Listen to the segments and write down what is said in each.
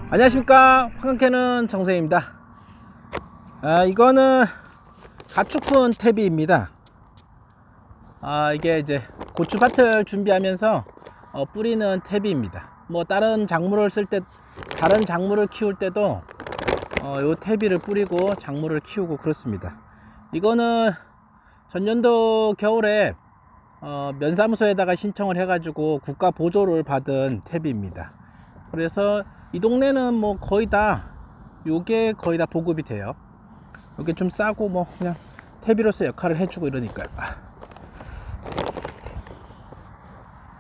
안녕하십니까, 황금캐는 정세입니다. 이거는 가축훈 퇴비입니다. 이게 이제 고추밭을 준비하면서 뿌리는 퇴비입니다. 뭐 다른 작물을 쓸 때, 다른 작물을 키울 때도 요 퇴비를 뿌리고 작물을 키우고 그렇습니다. 이거는 전년도 겨울에 면사무소에다가 신청을 해가지고 국가 보조를 받은 퇴비입니다. 그래서 이 동네는 뭐 요게 거의 다 보급이 돼요. 요게 좀 싸고 뭐 그냥 퇴비로서 역할을 해주고 이러니까요.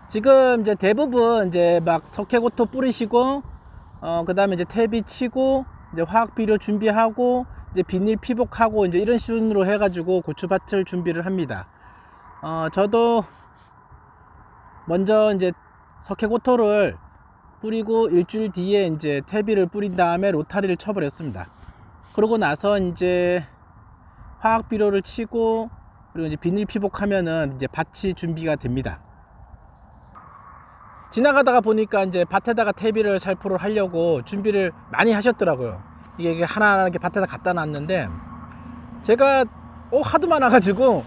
지금 이제 대부분 이제 막 석회고토 뿌리시고 그 다음에 이제 퇴비 치고 이제 화학비료 준비하고 이제 비닐 피복하고 이제 이런 수준으로 해가지고 고추밭을 준비를 합니다. 저도 먼저 이제 석회고토를 뿌리고 일주일 뒤에 이제 퇴비를 뿌린 다음에 로타리를 쳐버렸습니다. 그러고 나서 이제 화학비료를 치고 그리고 이제 비닐 피복하면은 이제 밭이 준비가 됩니다. 지나가다가 보니까 이제 밭에다가 퇴비를 살포를 하려고 준비를 많이 하셨더라고요. 이게 하나하나 이렇게 밭에다 갖다 놨는데 제가 하도 많아가지고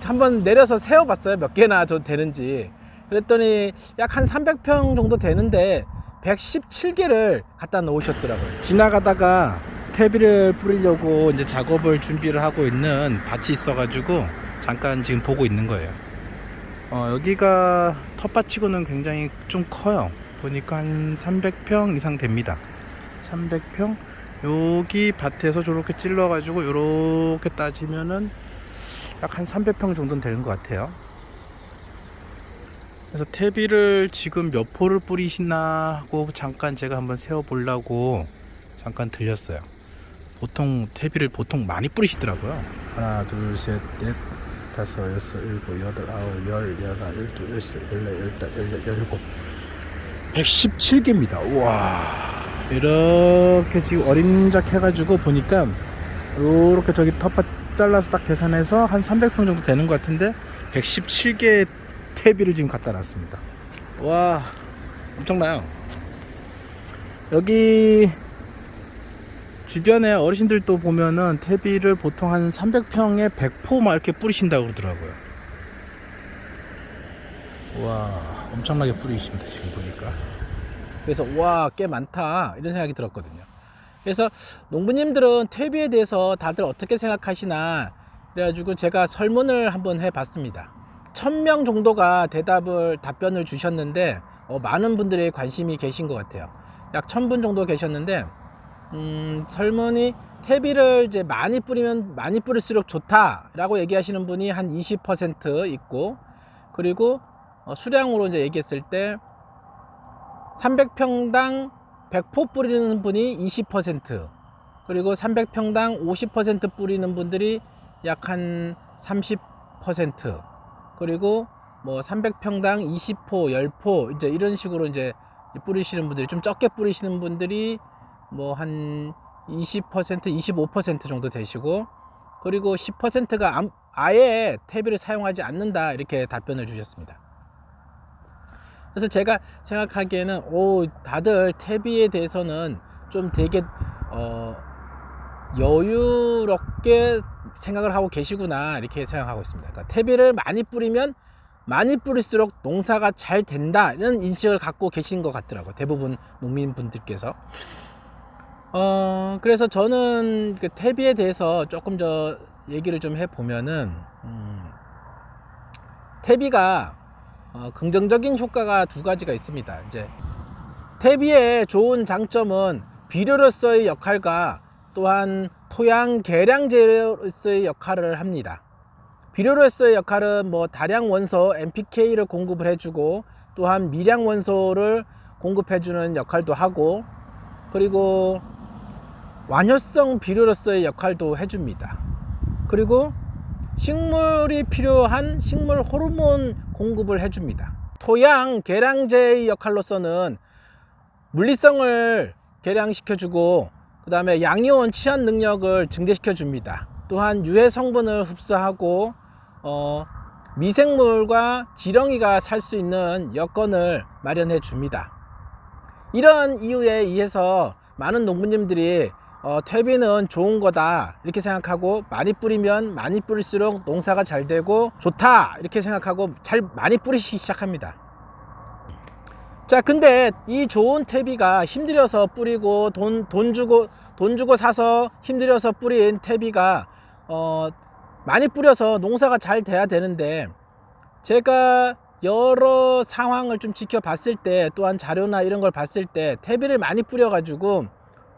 한번 내려서 세어봤어요. 몇 개나 좀 되는지. 그랬더니 약 한 300평 정도 되는데 117개를 갖다 놓으셨더라고요. 지나가다가 퇴비를 뿌리려고 이제 작업을 준비를 하고 있는 밭이 있어가지고 잠깐 지금 보고 있는 거예요. 여기가 텃밭치고는 굉장히 좀 커요. 보니까 한 300평 이상 됩니다. 300평? 여기 밭에서 저렇게 찔러가지고 요렇게 따지면은 약 한 300평 정도는 되는 것 같아요. 그래서 퇴비를 지금 몇 포를 뿌리시나 하고 잠깐 제가 한번 세어 보려고 잠깐 들렸어요. 보통 퇴비를 많이 뿌리시더라고요. 하나, 둘, 셋, 넷, 다섯, 여섯, 일곱, 여덟, 아홉, 열, 열하나, 열둘, 열셋, 열넷, 열다, 열여덟, 열일곱, 117개입니다. 우와, 이렇게 지금 어림작 해가지고 보니까 이렇게 저기 텃밭 잘라서 딱 계산해서 한 300평 정도 되는 것 같은데 117개 퇴비를 지금 갖다 놨습니다. 와, 엄청나요. 여기 주변에 어르신들도 보면은 퇴비를 보통 한 300평에 100포 막 이렇게 뿌리신다고 그러더라고요. 와, 엄청나게 뿌리십니다 지금 보니까. 그래서 와, 꽤 많다 이런 생각이 들었거든요. 그래서 농부님들은 퇴비에 대해서 다들 어떻게 생각하시나 그래가지고 제가 설문을 한번 해봤습니다. 1000명 정도가 답변을 주셨는데 많은 분들이 관심이 계신 것 같아요. 약 1000분 정도 계셨는데 설문이 퇴비를 이제 많이 뿌리면 많이 뿌릴수록 좋다 라고 얘기하시는 분이 한 20% 있고, 그리고 수량으로 이제 얘기했을 때 300평당 100포 뿌리는 분이 20%, 그리고 300평당 50% 뿌리는 분들이 약 한 30%, 그리고 뭐 300평당 20포, 10포 이제 이런 식으로 이제 뿌리시는 분들이, 좀 적게 뿌리시는 분들이 뭐 한 20%, 25% 정도 되시고, 그리고 10%가 아예 퇴비를 사용하지 않는다 이렇게 답변을 주셨습니다. 그래서 제가 생각하기에는 다들 퇴비에 대해서는 좀 되게 여유롭게 생각을 하고 계시구나 이렇게 생각하고 있습니다. 그러니까 퇴비를 많이 뿌리면 많이 뿌릴수록 농사가 잘 된다 이런 인식을 갖고 계신 것 같더라고요, 대부분 농민분들께서. 그래서 저는 그 퇴비에 대해서 조금 더 얘기를 좀 해보면은 퇴비가 긍정적인 효과가 두 가지가 있습니다. 이제 퇴비의 좋은 장점은 비료로서의 역할과 또한 토양 개량제로서의 역할을 합니다. 비료로서의 역할은 뭐 다량 원소 NPK를 공급을 해주고, 또한 미량 원소를 공급해주는 역할도 하고, 그리고 완효성 비료로서의 역할도 해줍니다. 그리고 식물이 필요한 식물 호르몬 공급을 해줍니다. 토양 개량제의 역할로서는 물리성을 개량시켜주고, 그 다음에 양이온 치환 능력을 증대시켜 줍니다. 또한 유해 성분을 흡수하고 미생물과 지렁이가 살 수 있는 여건을 마련해 줍니다. 이런 이유에 의해서 많은 농부님들이 퇴비는 좋은 거다 이렇게 생각하고, 많이 뿌리면 많이 뿌릴수록 농사가 잘 되고 좋다 이렇게 생각하고 많이 뿌리시기 시작합니다. 자, 근데 이 좋은 퇴비가 힘들여서 뿌리고 돈 주고 사서 힘들여서 뿌린 퇴비가 많이 뿌려서 농사가 잘 돼야 되는데, 제가 여러 상황을 좀 지켜봤을 때, 또한 자료나 이런 걸 봤을 때 퇴비를 많이 뿌려 가지고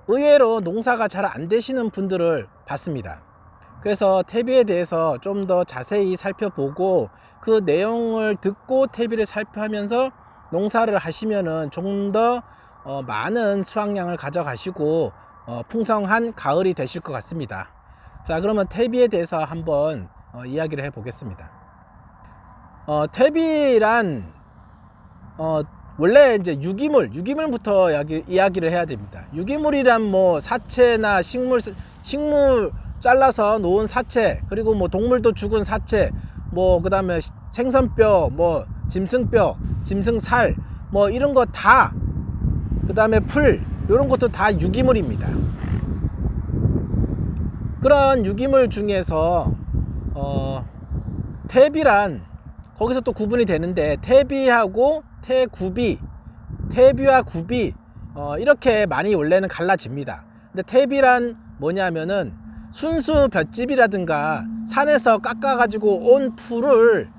의외로 농사가 잘 안 되시는 분들을 봤습니다. 그래서 퇴비에 대해서 좀 더 자세히 살펴보고 그 내용을 듣고 퇴비를 살펴하면서 농사를 하시면은 좀 더 많은 수확량을 가져가시고 풍성한 가을이 되실 것 같습니다. 자, 그러면 퇴비에 대해서 한번 이야기를 해 보겠습니다. 퇴비란 원래 이제 유기물부터 이야기를 해야 됩니다. 유기물이란 뭐 사체나 식물 잘라서 놓은 사체, 그리고 뭐 동물도 죽은 사체, 뭐 그다음에 생선뼈, 뭐 짐승뼈, 짐승살, 뭐 이런 거 다, 그다음에 풀, 이런 것도 다 유기물입니다. 그런 유기물 중에서 퇴비란 거기서 또 구분이 되는데, 퇴비하고 퇴비와 구비 이렇게 많이 원래는 갈라집니다. 근데 퇴비란 뭐냐면은 순수 볏짚이라든가 산에서 깎아 가지고 온 풀을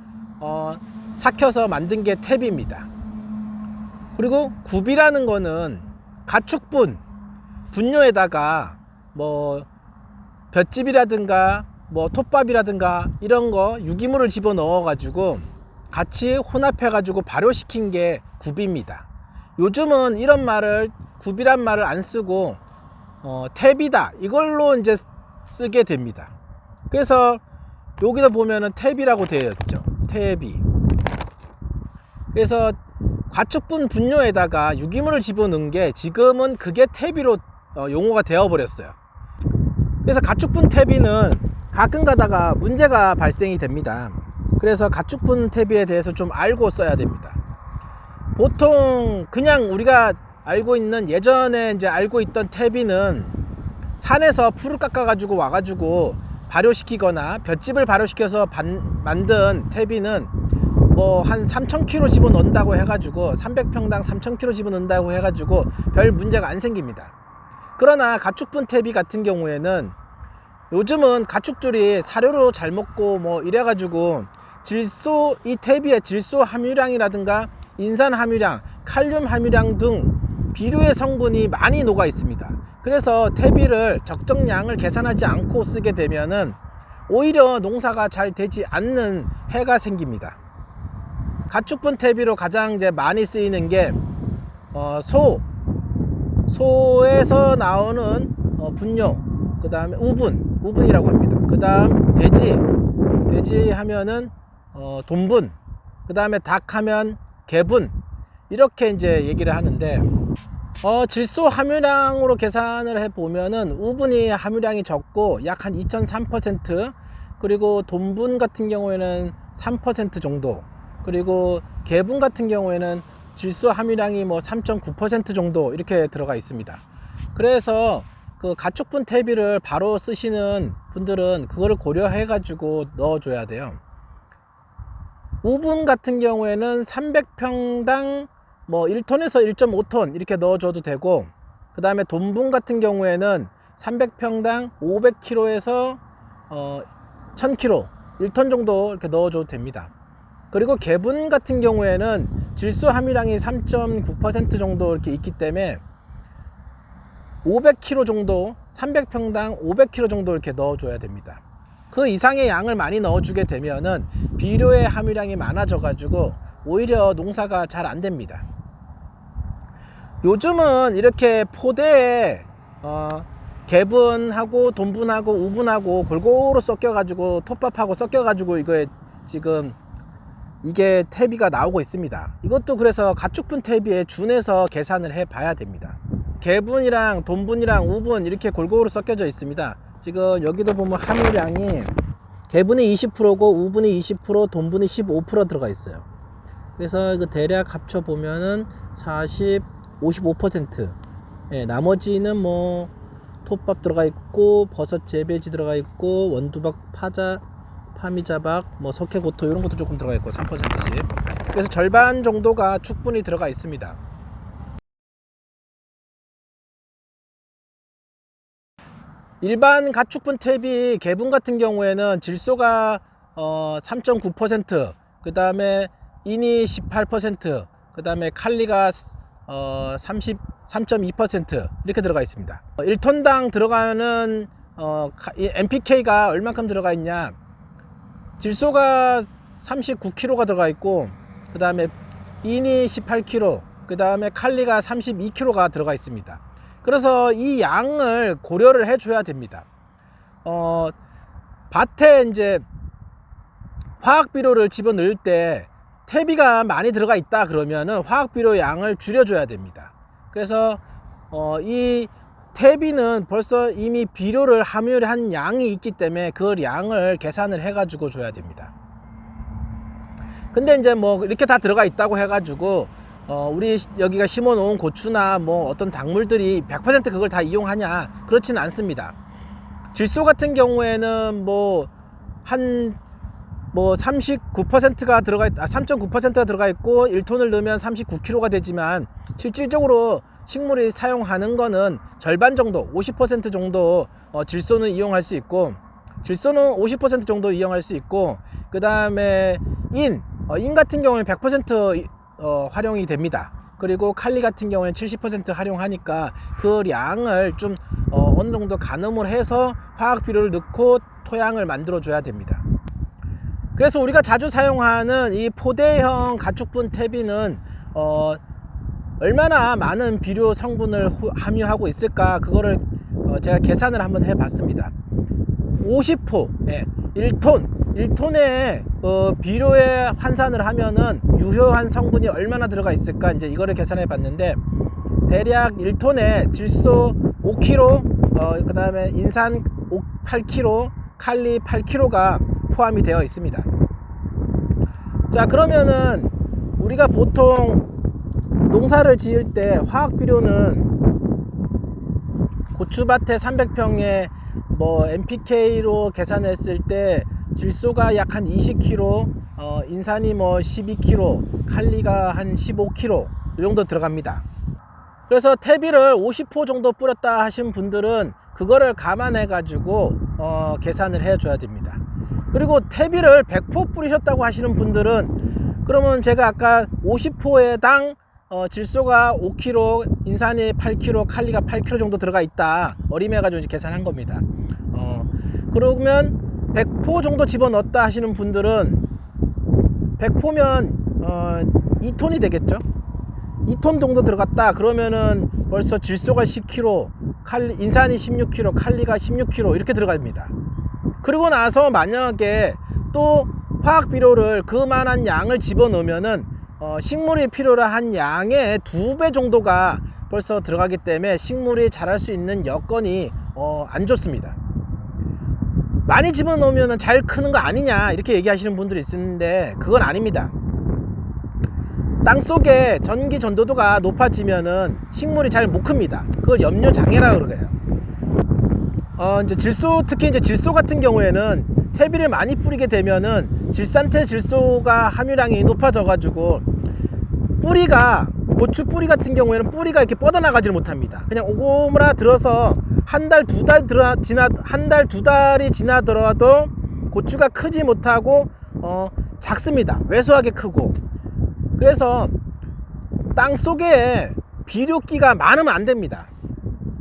삭혀서 만든 게 퇴비입니다. 그리고 구비라는 거는 가축분 분뇨에다가 뭐 볏짚이라든가 뭐 톱밥이라든가 이런 거 유기물을 집어넣어 가지고 같이 혼합해 가지고 발효시킨 게 구비입니다. 요즘은 이런 말을, 구비란 말을 안 쓰고 퇴비다 이걸로 이제 쓰게 됩니다. 그래서 여기다 보면은 퇴비라고 되어 있죠. 퇴비. 그래서 가축분 분뇨에다가 유기물을 집어넣은 게 지금은 그게 퇴비로 용어가 되어 버렸어요. 그래서 가축분 퇴비는 가끔 가다가 문제가 발생이 됩니다. 그래서 가축분 퇴비에 대해서 좀 알고 써야 됩니다. 보통 그냥 우리가 알고 있는, 예전에 이제 알고 있던 퇴비는 산에서 풀을 깎아 가지고 와 가지고 발효시키거나 볏짚을 발효시켜서 만든 퇴비는 뭐 한 3,000kg 집어넣는다고 해가지고 300평당 3,000kg 집어넣는다고 해가지고 별 문제가 안 생깁니다. 그러나 가축분 퇴비 같은 경우에는 요즘은 가축들이 사료로 잘 먹고 뭐 이래가지고 이 퇴비의 질소 함유량이라든가 인산 함유량, 칼륨 함유량 등 비료의 성분이 많이 녹아 있습니다. 그래서 퇴비를 적정량을 계산하지 않고 쓰게 되면은 오히려 농사가 잘 되지 않는 해가 생깁니다. 가축분 퇴비로 가장 이제 많이 쓰이는 게 소에서 나오는 분뇨, 그 다음에 우분이라고 합니다. 그 다음 돼지 하면은 돈분, 그 다음에 닭 하면 개분, 이렇게 이제 얘기를 하는데, 질소 함유량으로 계산을 해 보면은 우분이 함유량이 적고 약 한 2.3%, 그리고 돈분 같은 경우에는 3% 정도, 그리고 개분 같은 경우에는 질소 함유량이 뭐 3.9% 정도 이렇게 들어가 있습니다. 그래서 그 가축분 퇴비를 바로 쓰시는 분들은 그거를 고려해 가지고 넣어줘야 돼요. 우분 같은 경우에는 300평당 뭐 1톤에서 1.5톤 이렇게 넣어줘도 되고, 그 다음에 돈분 같은 경우에는 300평당 500kg에서 1000kg, 1톤 정도 이렇게 넣어줘도 됩니다. 그리고 개분 같은 경우에는 질소 함유량이 3.9% 정도 이렇게 있기 때문에 500kg 정도, 300평당 500kg 정도 이렇게 넣어줘야 됩니다. 그 이상의 양을 많이 넣어주게 되면은 비료의 함유량이 많아져 가지고 오히려 농사가 잘 안 됩니다. 요즘은 이렇게 포대에 개분하고 돈분하고 우분하고 골고루 섞여 가지고 톱밥하고 섞여 가지고 이게 퇴비가 나오고 있습니다. 이것도 그래서 가축분 퇴비에 준해서 계산을 해 봐야 됩니다. 개분이랑 돈분이랑 우분 이렇게 골고루 섞여져 있습니다. 지금 여기도 보면 함유량이 개분이 20%고 우분이 20%, 돈분이 15% 들어가 있어요. 그래서 이거 대략 합쳐 보면은 40, 55%. 예, 나머지는 뭐 톱밥 들어가 있고 버섯 재배지 들어가 있고 원두박 파미자박 뭐 석회고토 이런 것도 조금 들어가 있고 3%씩. 그래서 절반 정도가 충분히 들어가 있습니다. 일반 가축분 퇴비 개분 같은 경우에는 질소가 3.9%, 그 다음에 인이 18%, 그 다음에 칼리가 33.2% 이렇게 들어가 있습니다. 1톤당 들어가는 NPK가 얼만큼 들어가 있냐, 질소가 39kg가 들어가 있고, 그 다음에 인이 18kg, 그 다음에 칼리가 32kg가 들어가 있습니다. 그래서 이 양을 고려를 해줘야 됩니다. 밭에 이제 화학비료를 집어넣을 때 퇴비가 많이 들어가 있다 그러면은 화학비료 양을 줄여줘야 됩니다. 그래서 이 퇴비는 벌써 이미 비료를 함유한 양이 있기 때문에 그 양을 계산을 해 가지고 줘야 됩니다. 근데 이제 뭐 이렇게 다 들어가 있다고 해 가지고 우리 여기가 심어 놓은 고추나 뭐 어떤 작물들이 100% 그걸 다 이용하냐, 그렇지는 않습니다. 질소 같은 경우에는 뭐 39%가 들어가 3.9%가 들어가 있고 1톤을 넣으면 39kg가 되지만 실질적으로 식물이 사용하는 거는 절반 정도, 50% 정도 질소는 이용할 수 있고, 질소는 50% 정도 이용할 수 있고, 그 다음에 인 같은 경우는 100% 활용이 됩니다. 그리고 칼리 같은 경우에는 70% 활용하니까 그 양을 좀 어느 정도 가늠을 해서 화학 비료를 넣고 토양을 만들어 줘야 됩니다. 그래서 우리가 자주 사용하는 이 포대형 가축분 퇴비는 얼마나 많은 비료 성분을 함유하고 있을까, 그거를 제가 계산을 한번 해 봤습니다. 50호, 1톤에 비료에 환산을 하면은 유효한 성분이 얼마나 들어가 있을까, 이제 이거를 계산해 봤는데, 대략 1톤에 질소 5kg, 그 다음에 인산 8kg, 칼리 8kg가 포함이 되어 있습니다. 자, 그러면은 우리가 보통 농사를 지을 때 화학 비료는 고추밭에 300평에 뭐 NPK로 계산했을 때 질소가 약 한 20kg, 인산이 뭐 12kg, 칼리가 한 15kg 이 정도 들어갑니다. 그래서 퇴비를 50호 정도 뿌렸다 하신 분들은 그거를 감안해 가지고 계산을 해 줘야 됩니다. 그리고 퇴비를 100호 뿌리셨다고 하시는 분들은, 그러면 제가 아까 50호에당 질소가 5kg, 인산이 8kg, 칼리가 8kg 정도 들어가 있다, 어림해 가지고 계산한 겁니다. 그러면 100포 정도 집어넣었다 하시는 분들은 100포면 2톤이 되겠죠. 2톤 정도 들어갔다 그러면은 벌써 질소가 10kg, 인산이 16kg, 칼리가 16kg 이렇게 들어갑니다. 그리고 나서 만약에 또 화학 비료를 그만한 양을 집어넣으면은 식물이 필요로 한 양의 2배 정도가 벌써 들어가기 때문에 식물이 자랄 수 있는 여건이 안 좋습니다. 많이 집어넣으면 잘 크는 거 아니냐 이렇게 얘기하시는 분들이 있는데 그건 아닙니다. 땅속에 전기 전도도가 높아지면은 식물이 잘 못 큽니다. 그걸 염료장애라고 그래요. 이제 질소, 특히 이제 질소 같은 경우에는 퇴비를 많이 뿌리게 되면은 질산태 질소가 함유량이 높아져 가지고 뿌리가, 고추 뿌리 같은 경우에는 뿌리가 이렇게 뻗어나가지를 못합니다. 그냥 오고무라 들어서 한 달 두 달이 지나더라도 고추가 크지 못하고 작습니다. 왜소하게 크고. 그래서 땅 속에 비료기가 많으면 안 됩니다.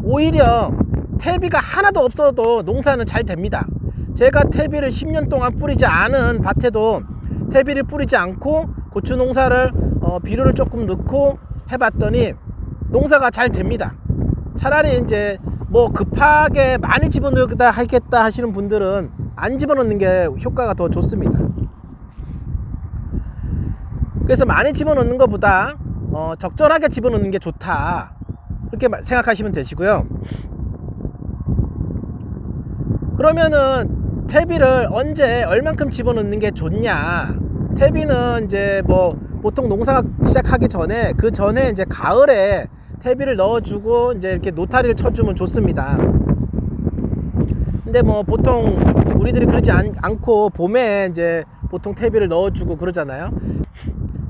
오히려 퇴비가 하나도 없어도 농사는 잘 됩니다. 제가 퇴비를 10년 동안 뿌리지 않은 밭에도 퇴비를 뿌리지 않고 고추 농사를 비료를 조금 넣고 해봤더니 농사가 잘 됩니다. 차라리 이제 뭐 급하게 많이 집어넣다 하겠다 하시는 분들은 안 집어넣는 게 효과가 더 좋습니다. 그래서 많이 집어넣는 것보다 적절하게 집어넣는 게 좋다, 그렇게 생각하시면 되시고요. 그러면은 퇴비를 언제 얼만큼 집어넣는 게 좋냐, 퇴비는 이제 뭐 보통 농사가 시작하기 전에, 그 전에 이제 가을에 퇴비를 넣어주고 이제 이렇게 노타리를 쳐주면 좋습니다. 근데 뭐 보통 우리들이 그러지 않고 봄에 이제 보통 퇴비를 넣어주고 그러잖아요.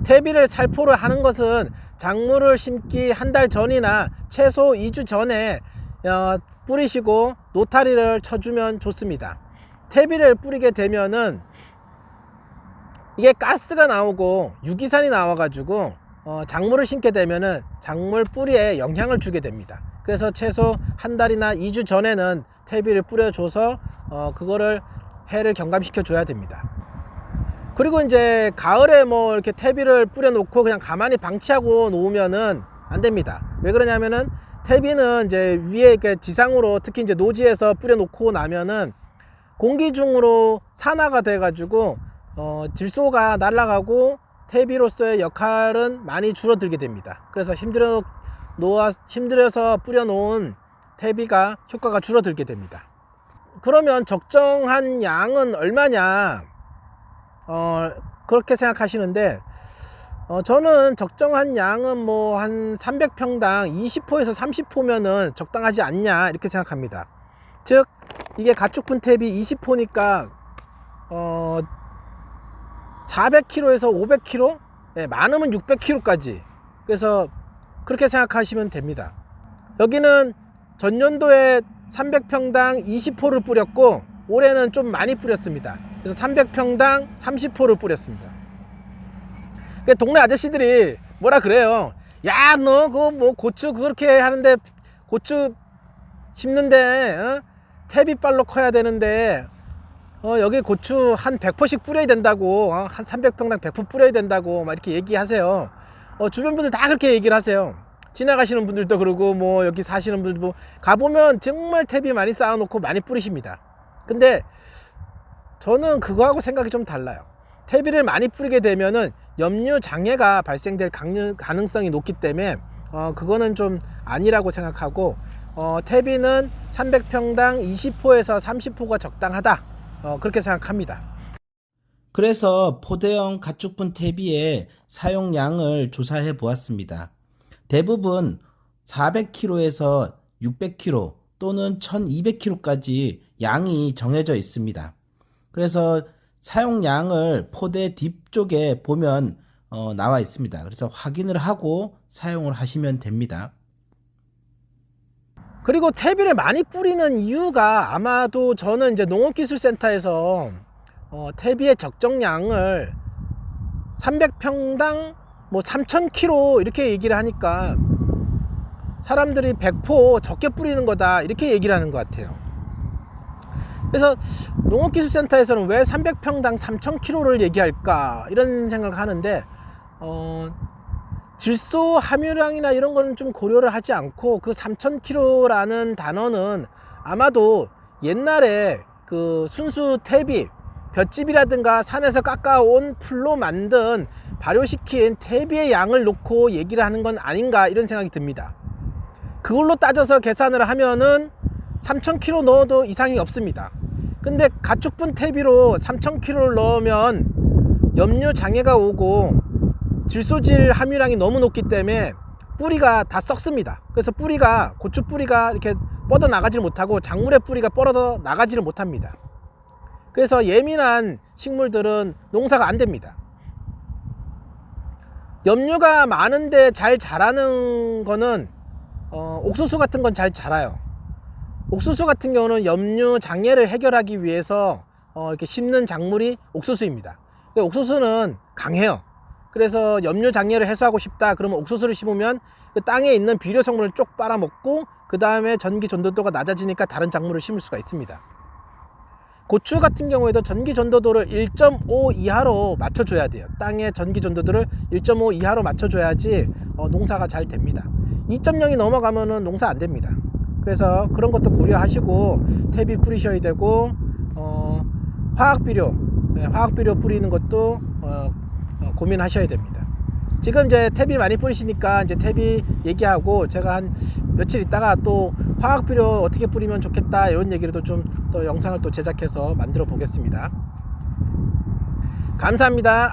퇴비를 살포를 하는 것은 작물을 심기 한 달 전이나 최소 2주 전에 뿌리시고 노타리를 쳐주면 좋습니다. 퇴비를 뿌리게 되면은 이게 가스가 나오고 유기산이 나와 가지고 작물을 심게 되면은 작물 뿌리에 영향을 주게 됩니다. 그래서 최소 한 달이나 2주 전에는 퇴비를 뿌려줘서 그거를 해를 경감시켜 줘야 됩니다. 그리고 이제 가을에 뭐 이렇게 퇴비를 뿌려 놓고 그냥 가만히 방치하고 놓으면은 안 됩니다. 왜 그러냐면은 퇴비는 이제 위에 이렇게 지상으로, 특히 이제 노지에서 뿌려 놓고 나면은 공기 중으로 산화가 돼 가지고 질소가 날아가고 퇴비로서의 역할은 많이 줄어들게 됩니다. 그래서 힘들어서 뿌려 놓은 퇴비가 효과가 줄어들게 됩니다. 그러면 적정한 양은 얼마냐, 그렇게 생각하시는데 저는 적정한 양은 뭐 한 300평당 20호에서 30호면은 적당하지 않냐 이렇게 생각합니다. 즉 이게 가축분 퇴비 20호니까 400kg에서 500kg, 많으면 600kg까지. 그래서 그렇게 생각하시면 됩니다. 여기는 전년도에 300평당 20호를 뿌렸고 올해는 좀 많이 뿌렸습니다. 그래서 300평당 30호를 뿌렸습니다. 동네 아저씨들이 뭐라 그래요. 야, 너 그거 뭐 고추 그렇게 하는데, 고추 심는데 퇴비빨로 커야 되는데 여기 고추 한 100포씩 뿌려야 된다고, 한 300평당 100포 뿌려야 된다고 막 이렇게 얘기하세요. 주변 분들 다 그렇게 얘기를 하세요. 지나가시는 분들도 그러고 뭐 여기 사시는 분들도 뭐 가보면 정말 퇴비 많이 쌓아놓고 많이 뿌리십니다. 근데 저는 그거하고 생각이 좀 달라요. 퇴비를 많이 뿌리게 되면은 염류 장애가 발생될 가능성이 높기 때문에 그거는 좀 아니라고 생각하고, 퇴비는 300평당 20호에서 30호가 적당하다, 그렇게 생각합니다. 그래서 포대형 가축분 퇴비의 사용량을 조사해 보았습니다. 대부분 400kg에서 600kg 또는 1200kg까지 양이 정해져 있습니다. 그래서 사용량을 포대 뒤쪽에 보면 나와 있습니다. 그래서 확인을 하고 사용을 하시면 됩니다. 그리고 퇴비를 많이 뿌리는 이유가, 아마도 저는 이제 농업기술센터에서 퇴비의 적정량을 300평당 뭐 3000kg 이렇게 얘기를 하니까 사람들이 100포 적게 뿌리는 거다 이렇게 얘기를 하는 것 같아요. 그래서 농업기술센터에서는 왜 300평당 3000kg를 얘기할까 이런 생각을 하는데, 질소 함유량이나 이런 거는 좀 고려를 하지 않고 그 3000kg라는 단어는 아마도 옛날에 그 순수 퇴비, 볏짚이라든가 산에서 깎아온 풀로 만든 발효시킨 퇴비의 양을 놓고 얘기를 하는 건 아닌가 이런 생각이 듭니다. 그걸로 따져서 계산을 하면은 3000kg 넣어도 이상이 없습니다. 근데 가축분 퇴비로 3000kg를 넣으면 염류 장애가 오고 질소질 함유량이 너무 높기 때문에 뿌리가 다 썩습니다. 그래서 뿌리가, 고추 뿌리가 이렇게 뻗어 나가지를 못하고 작물의 뿌리가 뻗어 나가지를 못합니다. 그래서 예민한 식물들은 농사가 안 됩니다. 염류가 많은데 잘 자라는 거는 옥수수 같은 건 잘 자라요. 옥수수 같은 경우는 염류 장애를 해결하기 위해서 이렇게 심는 작물이 옥수수입니다. 옥수수는 강해요. 그래서 염류 장애를 해소하고 싶다 그러면 옥수수를 심으면 그 땅에 있는 비료 성분을 쪽 빨아먹고 그 다음에 전기 전도도가 낮아지니까 다른 작물을 심을 수가 있습니다. 고추 같은 경우에도 전기 전도도를 1.5 이하로 맞춰줘야 돼요. 땅의 전기 전도도를 1.5 이하로 맞춰줘야지 농사가 잘 됩니다. 2.0이 넘어가면은 농사 안 됩니다. 그래서 그런 것도 고려하시고 퇴비 뿌리셔야 되고, 화학비료 뿌리는 것도 고민하셔야 됩니다. 지금 이제 퇴비 많이 뿌리시니까 이제 퇴비 얘기하고, 제가 한 며칠 있다가 또 화학비료 어떻게 뿌리면 좋겠다 이런 얘기를 좀 또 영상을 또 제작해서 만들어 보겠습니다. 감사합니다.